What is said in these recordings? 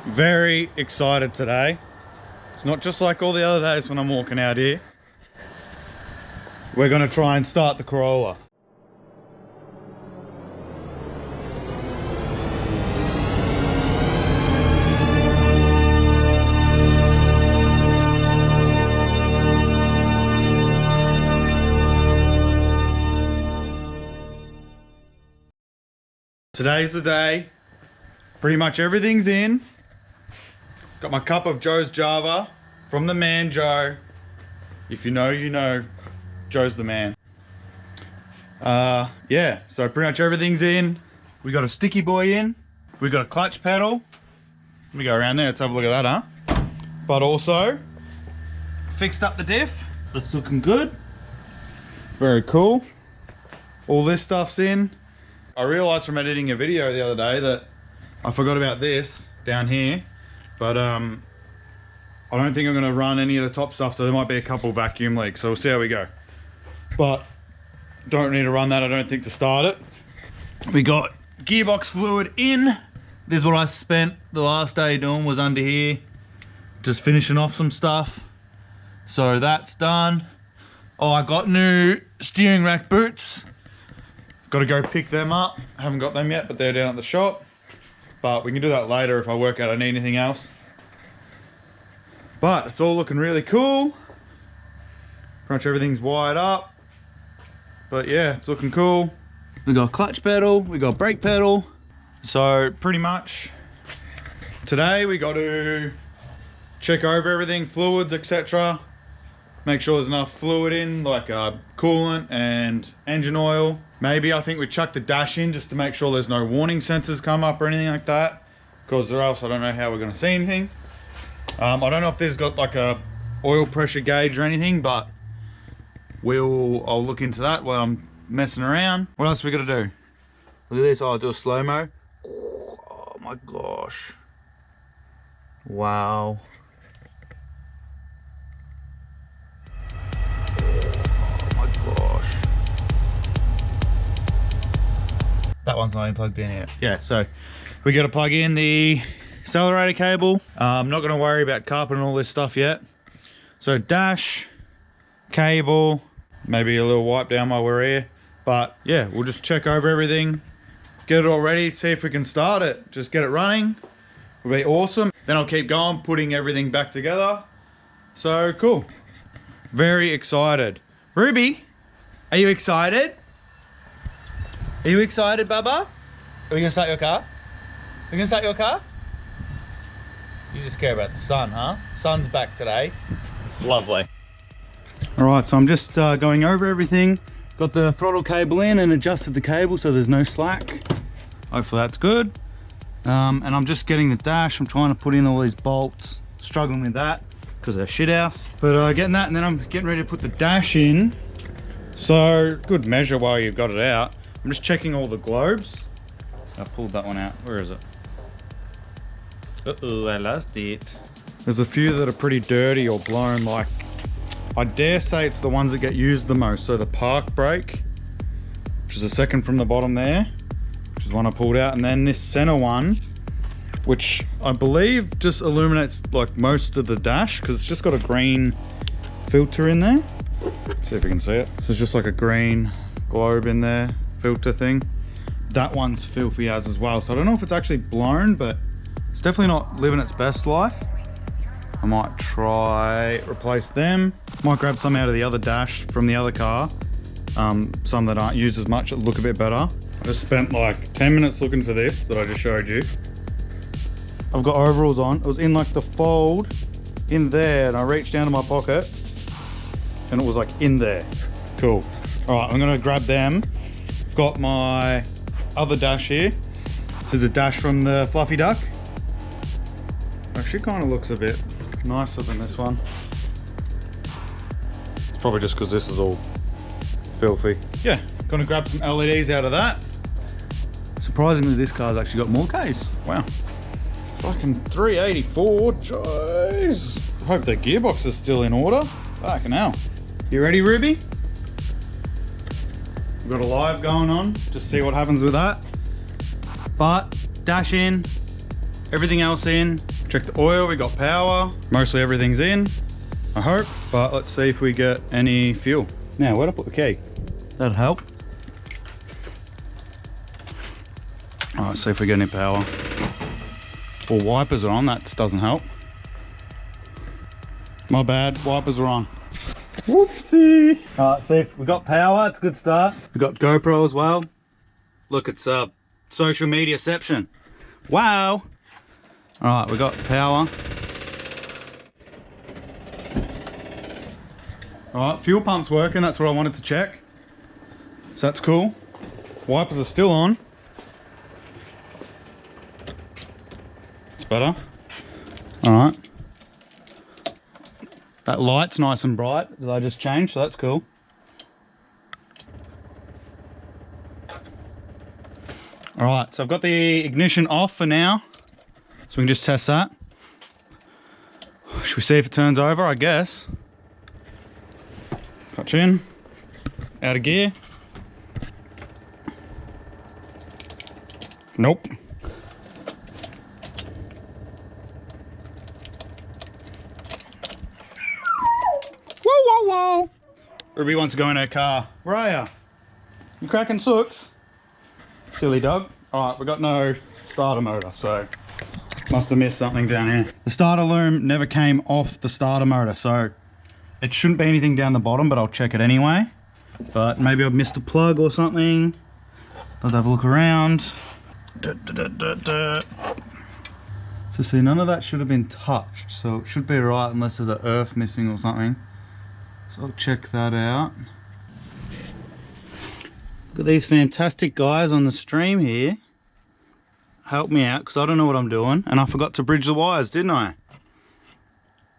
Very excited today. It's not just like all the other days when I'm walking out here. We're gonna try and start the Corolla. Today's the day. Pretty much everything's in. Got my cup of Joe's Java from the man Joe. If you know, you know. Joe's the man. Yeah, so pretty much everything's in. We got a sticky boy in. We got a clutch pedal. Let me go around there, let's have a look at that, huh? But also, fixed up the diff. That's looking good. Very cool. All this stuff's in. I realized from editing a video the other day that I forgot about this down here, but I don't think I'm gonna run any of the top stuff, so there might be a couple vacuum leaks, so we'll see how we go. But don't need to run that, I don't think, to start it. We got gearbox fluid in. This is what I spent the last day doing, was under here, just finishing off some stuff. So that's done. Oh, I got new steering rack boots. Got to go pick them up. Haven't got them yet, but they're down at the shop. But we can do that later if I work out I need anything else. But it's all looking really cool. Pretty much everything's wired up. But yeah, it's looking cool. We got a clutch pedal, we got a brake pedal. So pretty much today we got to check over everything, fluids, etc. Make sure there's enough fluid in, like coolant and engine oil. Maybe I think we chuck the dash in just to make sure there's no warning sensors come up or anything like that, because or else I don't know how we're going to see anything. I don't know if there's got like a oil pressure gauge or anything, but I'll look into that while I'm messing around. What else we got to do? Look at this. Oh, I'll do a slow-mo. Oh my gosh. Wow. That one's not even plugged in yet. Yeah, so we got to plug in the accelerator cable. I'm not going to worry about carpet and all this stuff yet. So dash, cable, maybe a little wipe down while we're here. But yeah, we'll just check over everything, get it all ready, see if we can start it. Just get it running. It'll be awesome. Then I'll keep going, putting everything back together. So cool. Very excited. Ruby, are you excited? Are you excited, Bubba? Are we gonna start your car? We gonna start your car? You just care about the sun, huh? Sun's back today. Lovely. All right, so I'm just going over everything. Got the throttle cable in and adjusted the cable so there's no slack. Hopefully that's good. And I'm just getting the dash. I'm trying to put in all these bolts. Struggling with that because they're shit house. But getting that, and then I'm getting ready to put the dash in. So good measure while you've got it out. I'm just checking all the globes. I pulled that one out. Where is it? Uh-oh, I lost it. There's a few that are pretty dirty or blown, like, I dare say it's the ones that get used the most. So the park brake, which is the second from the bottom there, which is one I pulled out. And then this center one, which I believe just illuminates like most of the dash, because it's just got a green filter in there. See if you can see it. So it's just like a green globe in there. Filter thing. That one's filthy as well, so I don't know if it's actually blown, but it's definitely not living its best life. I might try replace them. Might grab some out of the other dash from the other car, some that aren't used as much that look a bit better. I just spent like 10 minutes looking for this that I just showed you. I've got overalls on. It was in like the fold in there, and I reached down to my pocket and it was like in there. Cool. All right, I'm gonna grab them. Got my other dash here. So the dash from the Fluffy Duck. Actually kind of looks a bit nicer than this one. It's probably just because this is all filthy. Yeah, gonna grab some LEDs out of that. Surprisingly, this car's actually got more Ks. Wow. Fucking 384, jeez. Hope the gearbox is still in order. Fucking hell. You ready, Ruby? We've got a live going on, just see what happens with that. But dash in, everything else in, Check the oil, we got power. Mostly everything's in, I hope. But let's see if we get any fuel. Now, where'd I put the key? That'll help. All right, see if we get any power. Well, wipers are on, that doesn't help. My bad, wipers are on. Whoopsie. All right, see if we got power, it's a good start. We got GoPro as well. Look, it's social mediaception. Wow. All right, we got power. All right, fuel pump's working, that's what I wanted to check. So that's cool. Wipers are still on. It's better. All right. That light's nice and bright that I just changed, so that's cool. All right, so I've got the ignition off for now, so we can just test that. Should we see if it turns over? I guess. Clutch in, out of gear. Nope. Whoa. Ruby wants to go in her car. Where are ya? You cracking sooks? Silly dog. Alright, we got no starter motor, so must have missed something down here. The starter loom never came off the starter motor, so it shouldn't be anything down the bottom, but I'll check it anyway. But maybe I've missed a plug or something. Let's have a look around. So see, none of that should have been touched, so it should be right unless there's an earth missing or something. So I'll check that out. Look at these fantastic guys on the stream here. Help me out, because I don't know what I'm doing, and I forgot to bridge the wires, didn't I?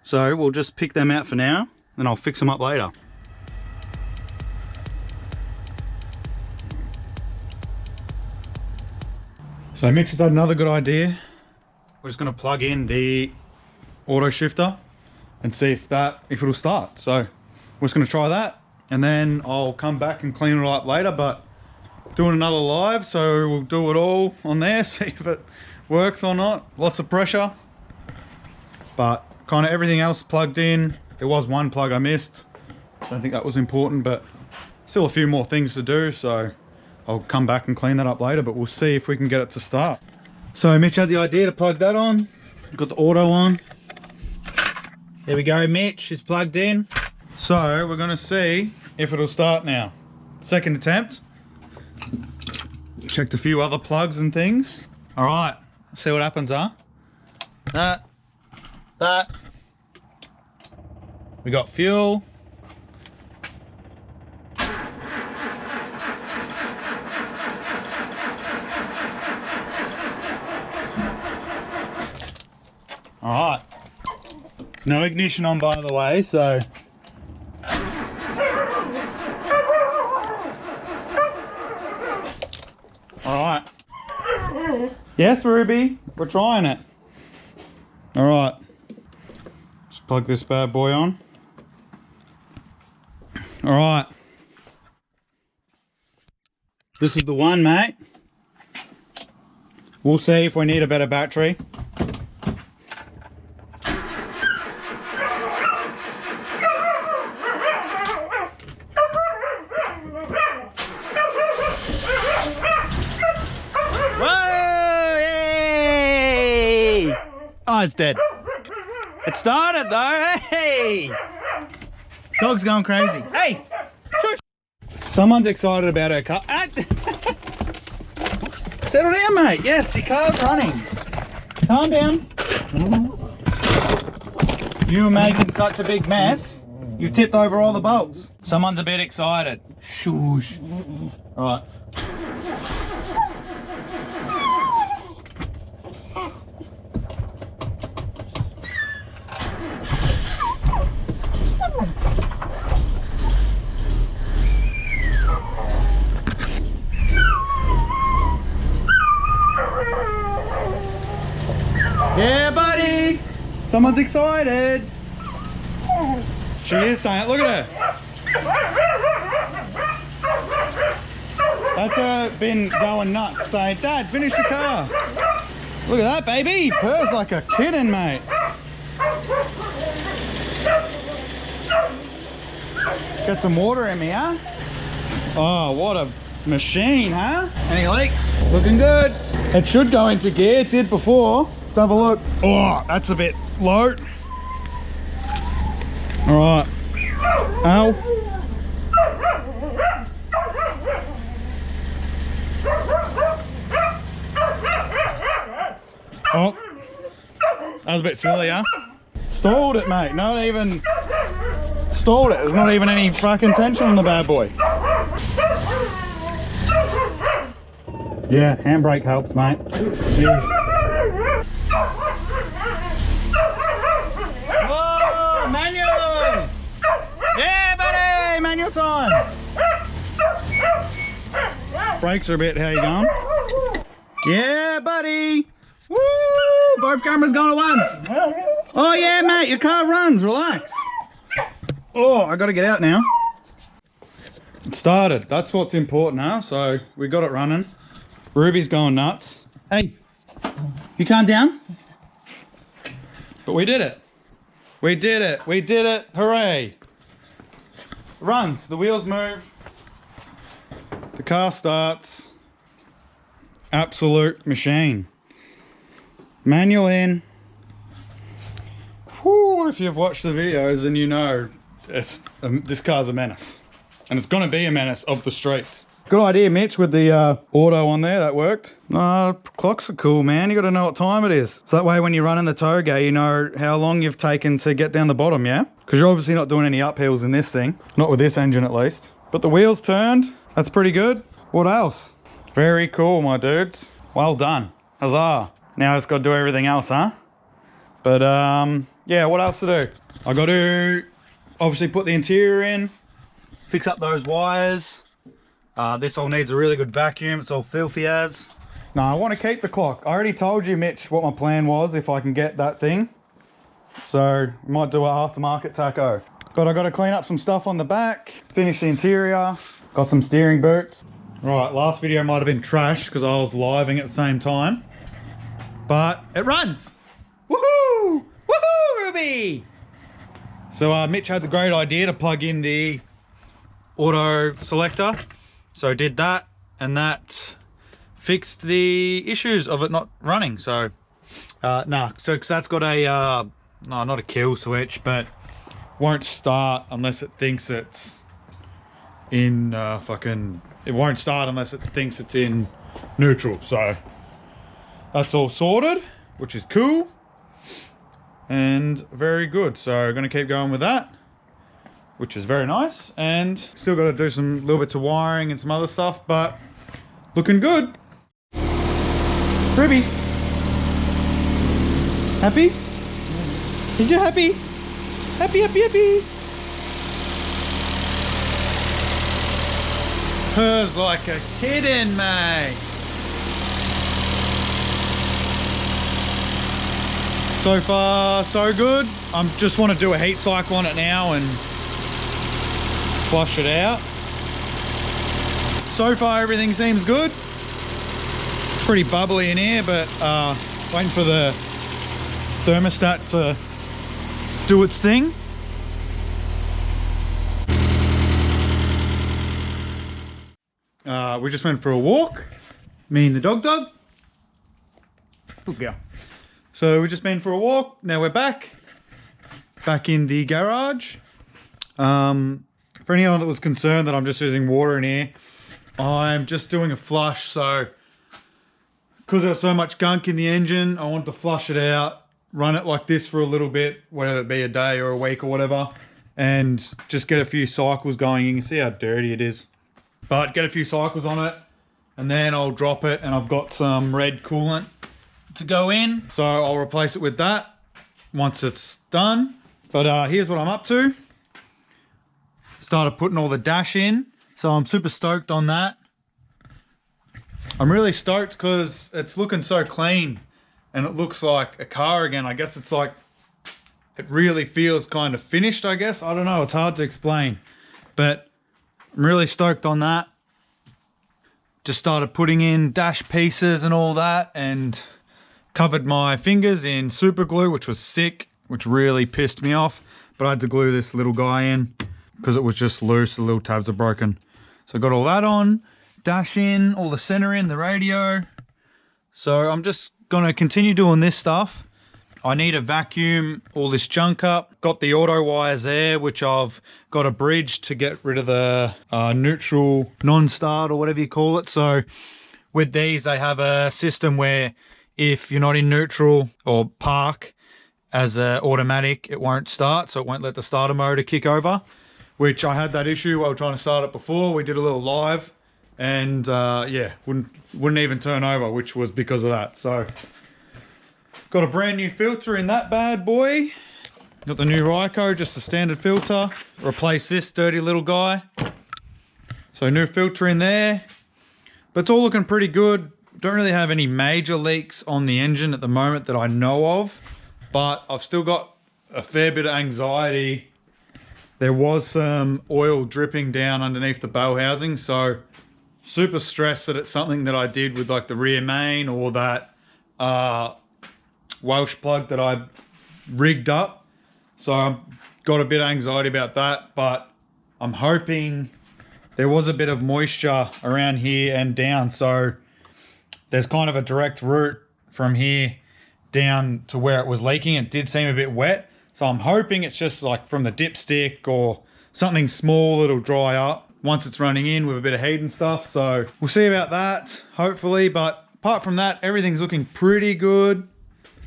So we'll just pick them out for now, and I'll fix them up later. So Mitch has had another good idea. We're just going to plug in the auto shifter and see if it'll start. So we're just going to try that, and then I'll come back and clean it all up later. But doing another live, so we'll do it all on there, see if it works or not. Lots of pressure, but kind of everything else plugged in. There was one plug I missed. Don't think that was important, but still a few more things to do, so I'll come back and clean that up later, but we'll see if we can get it to start. So Mitch had the idea to plug that on. We've got the auto on. There we go, Mitch is plugged in. So we're gonna see if it'll start now. Second attempt. Checked a few other plugs and things. All right, let's see what happens, huh? That. We got fuel. All right. There's no ignition on, by the way, so. All right. Yes, Ruby, we're trying it. All right. Just plug this bad boy on. All right. This is the one, mate. We'll see if we need a better battery. Oh, it's dead. It started though, hey! Dog's going crazy. Hey! Shush! Someone's excited about her car. Settle down, mate. Yes, your car's running. Calm down. You were making such a big mess, you've tipped over all the bolts. Someone's a bit excited. Shush. Alright. Yeah, buddy! Someone's excited! She is saying it, look at her! That's her been going nuts, saying, Dad, finish the car! Look at that, baby. Purrs like a kitten, mate. Get some water in me, huh? Oh, what a machine, huh? Any leaks? Looking good. It should go into gear. It did before. Let's have a look. Oh, that's a bit low. All right. Ow. Oh, that was a bit silly, huh? Stalled it, mate. Not even stalled it. There's not even any fucking tension on the bad boy. Yeah, handbrake helps, mate. Jeez. Whoa, manual! Yeah, buddy, manual time. Brakes are a bit. How you going? Yeah, buddy. Woo! Both cameras going at once. Oh yeah, mate, your car runs. Relax. Oh, I got to get out now. It started. That's what's important, huh? So we got it running. Ruby's going nuts. Hey, you calm down. But we did it. We did it. We did it. Hooray! It runs. The wheels move. The car starts. Absolute machine. Manual in. Whew, if you've watched the videos, then you know this car's a menace. And it's going to be a menace of the streets. Good idea, Mitch, with the auto on there. That worked. Clocks are cool, man. You got to know what time it is. So that way when you run in the tow gate, you know how long you've taken to get down the bottom, yeah? Because you're obviously not doing any uphills in this thing. Not with this engine, at least. But the wheels turned. That's pretty good. What else? Very cool, my dudes. Well done. Huzzah. Now I just got to do everything else, huh? But, yeah, what else to do? I got to obviously put the interior in, fix up those wires. This all needs a really good vacuum. It's all filthy as. No, I want to keep the clock. I already told you, Mitch, what my plan was if I can get that thing. So, we might do an aftermarket taco. But I got to clean up some stuff on the back, finish the interior, got some steering boots. Right, last video might have been trash because I was living at the same time. But it runs! Woohoo! Woohoo, Ruby! So Mitch had the great idea to plug in the auto selector. So I did that, and that fixed the issues of it not running. So, so cause that's got a, no, not a kill switch, but won't start unless it thinks it's in it won't start unless it thinks it's in neutral. So that's all sorted, which is cool and very good. So I'm gonna keep going with that, which is very nice, and still got to do some little bits of wiring and some other stuff, but looking good. Ruby, happy? Is you happy? Happy, happy, happy. Purrs like a kitten, mate. So far, so good. I just want to do a heat cycle on it now and flush it out. So far everything seems good. Pretty bubbly in here, but waiting for the thermostat to do its thing. We just went for a walk, me and the dog. Good girl. So we've just been for a walk. Now we're back in the garage. For anyone that was concerned that I'm just using water in here, I'm just doing a flush. So because there's so much gunk in the engine, I want to flush it out, run it like this for a little bit, whether it be a day or a week or whatever, and just get a few cycles going. You can see how dirty it is, but get a few cycles on it, and then I'll drop it, and I've got some red coolant to go in, so I'll replace it with that once it's done. But here's what I'm up to. Started putting all the dash in, so I'm super stoked on that. I'm really stoked because it's looking so clean and it looks like a car again. I guess it's like, it really feels kind of finished, I guess. I don't know, it's hard to explain, but I'm really stoked on that. Just started putting in dash pieces and all that, and Covered my fingers in super glue, which was sick, which really pissed me off. But I had to glue this little guy in because it was just loose. The little tabs are broken. So I got all that on, dash in, all the center in, the radio. So I'm just gonna continue doing this stuff. I need to vacuum all this junk up. Got the auto wires there, which I've got a bridge to get rid of the neutral non-start or whatever you call it. So with these, they have a system where if you're not in neutral or park as a automatic, it won't start. So it won't let the starter motor kick over, which I had that issue while trying to start it before. We did a little live and yeah, wouldn't even turn over, which was because of that. So got a brand new filter in that bad boy. Got the new Ryko, just a standard filter. Replace this dirty little guy. So new filter in there. But it's all looking pretty good. Don't really have any major leaks on the engine at the moment that I know of. But I've still got a fair bit of anxiety. There was some oil dripping down underneath the bell housing. So super stressed that it's something that I did with like the rear main or that Welsh plug that I rigged up. So I've got a bit of anxiety about that, but I'm hoping there was a bit of moisture around here and down. So there's kind of a direct route from here down to where it was leaking. It did seem a bit wet. So I'm hoping it's just like from the dipstick or something small that'll dry up once it's running in with a bit of heat and stuff. So we'll see about that, hopefully. But apart from that, everything's looking pretty good.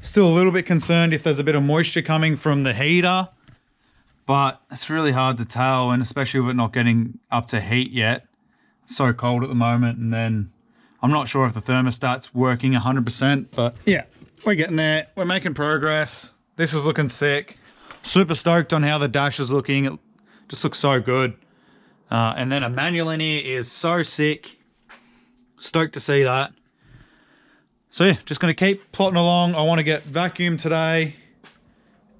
Still a little bit concerned if there's a bit of moisture coming from the heater, but it's really hard to tell, and especially with it not getting up to heat yet. It's so cold at the moment, and then I'm not sure if the thermostat's working 100%, but yeah, we're getting there. We're making progress. This is looking sick. Super stoked on how the dash is looking. It just looks so good. And then a manual in here is so sick. Stoked to see that. So yeah, just going to keep plotting along. I want to get vacuum today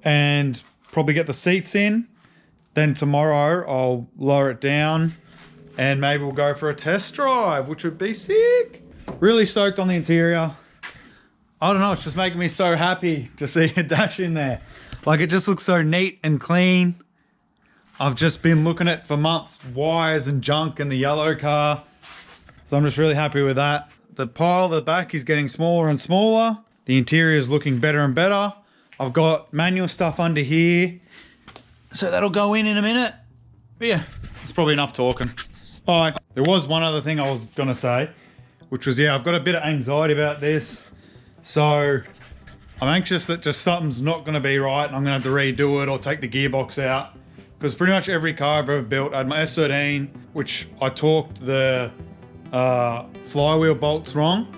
and probably get the seats in. Then tomorrow I'll lower it down and maybe we'll go for a test drive, which would be sick. Really stoked on the interior. I don't know, it's just making me so happy to see a dash in there. Like, it just looks so neat and clean. I've just been looking at for months wires and junk in the yellow car. So I'm just really happy with that. The pile at the back is getting smaller and smaller. The interior is looking better and better. I've got manual stuff under here, so that'll go in a minute. But yeah, it's probably enough talking. Bye. There was one other thing I was gonna say, which was, yeah, I've got a bit of anxiety about this. So I'm anxious that just something's not gonna be right and I'm gonna have to redo it or take the gearbox out. Because pretty much every car I've ever built, I had my S13, which I torqued the flywheel bolts wrong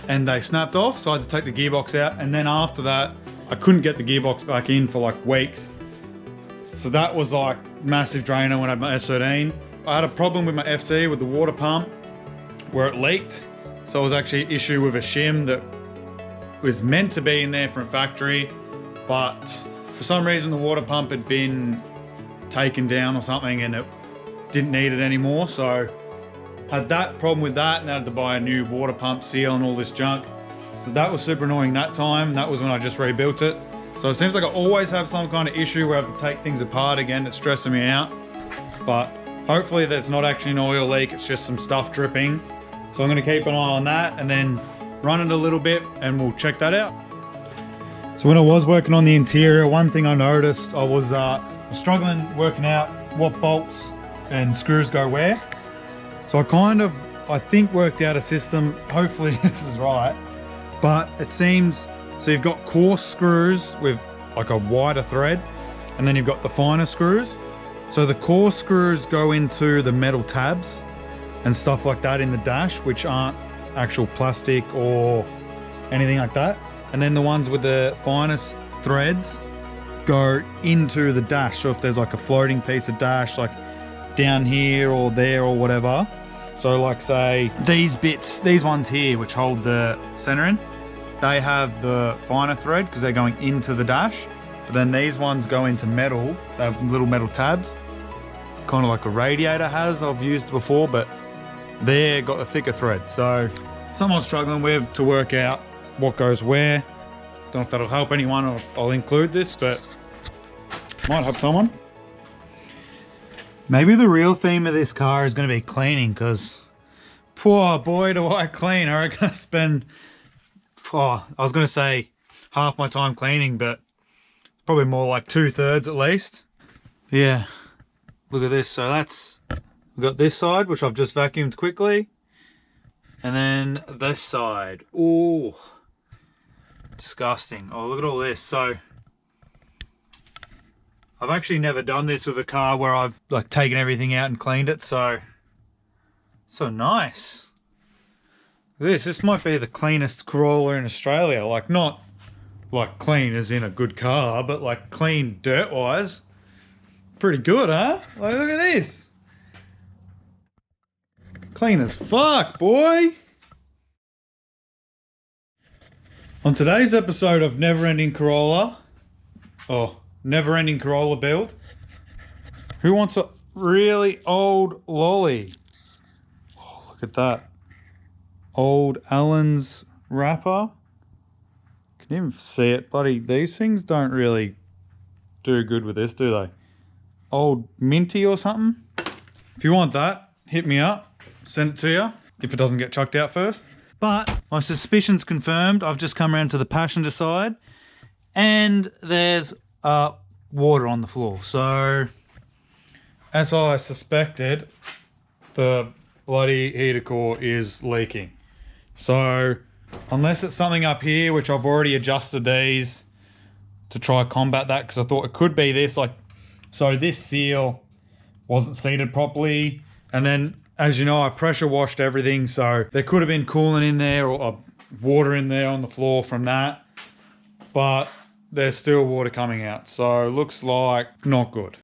and they snapped off, so I had to take the gearbox out, and then after that I couldn't get the gearbox back in for like weeks. So that was like massive drainer when I had my S13. I had a problem with my FC with the water pump where it leaked, so it was actually an issue with a shim that was meant to be in there from factory, but for some reason the water pump had been taken down or something and it didn't need it anymore. So had that problem with that and had to buy a new water pump seal and all this junk. So that was super annoying that time. That was when I just rebuilt it. So it seems like I always have some kind of issue where I have to take things apart again. It's stressing me out. But hopefully that's not actually an oil leak. It's just some stuff dripping. So I'm going to keep an eye on that and then run it a little bit and we'll check that out. So when I was working on the interior, one thing I noticed, I was struggling working out what bolts and screws go where. So I think worked out a system, hopefully this is right, but it seems, so you've got coarse screws with like a wider thread, and then you've got the finer screws. So the coarse screws go into the metal tabs and stuff like that in the dash, which aren't actual plastic or anything like that. And then the ones with the finest threads go into the dash. So if there's like a floating piece of dash, like down here or there or whatever. So like say these bits, these ones here, which hold the center in, they have the finer thread because they're going into the dash. But then these ones go into metal. They have little metal tabs, kind of like a radiator has, I've used before, but they've got a thicker thread. So something I'm struggling with to work out what goes where. Don't know if that'll help anyone or I'll include this, but might help someone. Maybe the real theme of this car is going to be cleaning, because poor boy do I clean. I reckon I spend, I was going to say half my time cleaning, but it's probably more like 2/3 at least. Yeah, look at this. So we've got this side, which I've just vacuumed quickly. And then this side. Ooh, disgusting. Oh, look at all this. So I've actually never done this with a car where I've like taken everything out and cleaned it. So nice. This might be the cleanest Corolla in Australia. Like, not like clean as in a good car, but like clean dirt wise. Pretty good, huh? Like, look at this. Clean as fuck, boy. On today's episode of Never Ending Corolla build, who wants a really old Lolly? Oh, look at that. Old Allen's wrapper. Can you even see it? Bloody, these things don't really do good with this, do they? Old Minty or something? If you want that, hit me up. Send it to you, if it doesn't get chucked out first. But my suspicion's confirmed. I've just come around to the passenger side and there's water on the floor. So, as I suspected, the bloody heater core is leaking. So, unless it's something up here, which I've already adjusted these to try combat that, because I thought it could be this, like, so this seal wasn't seated properly, and then, as you know, I pressure washed everything, so there could have been coolant in there or water in there on the floor from that, but there's still water coming out, so looks like not good.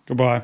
Goodbye.